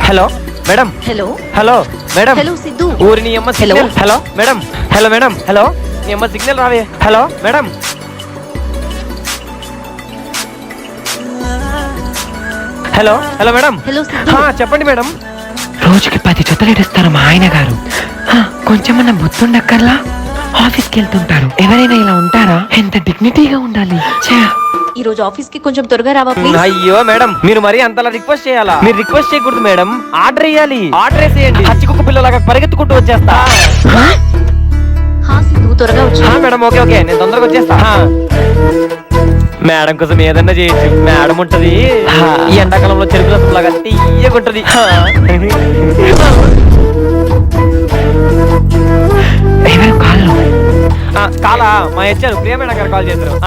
Hello madam. Hello hello madam. Hello Siddhu. ఊరి నీ అమ్మ signal. Hello madam. Hello madam. Hello నీ అమ్మ సిగ్నల్ రావే. Hello madam. Hello hello madam. Hello Siddhu. చెప్పండి మేడం. రోజుకి 10 జతలు ఇస్తారు మా ఆయన గారు. కొంచెమన్నా బుద్ధుండక్కర్లా. ఆఫీస్కి వెళ్తుంటారు. ఎవరైనా ఇలా ఉంటారా? ఎంత డిగ్నిటీగా ఉండాలి. ఈ రోజు ఆఫీస్ కి కొంచెం త్వరగా రావా ప్లీజ్. అయ్యో మేడం, మీరు మరి అంతలా రిక్వెస్ట్ చేయాలా? మీరు రిక్వెస్ట్ చేయకూడదు మేడం, ఆర్డర్ వేయాలి. ఆర్డర్ వేసేయండి. హచ్చి కుక్క పిల్లలాగా పరిగెత్తుకుంటూ వచ్చేస్తా. సిద్ధు త్వరగా వచ్చి. మేడం ఓకే ఓకే, నేను తొందరగా వచ్చేస్తా. మేడం కోసం ఏదన్నా చేయొచ్చు. మేడం ఉంటది ఈ ఎండాకాలంలో చెరుకు రసం లాగా తీయకుంటది. ఎవరు కాళ్ళు? కాలా మా హెచ్ఆర్ ప్రియ మేడం గారు కాల్ చేశారు.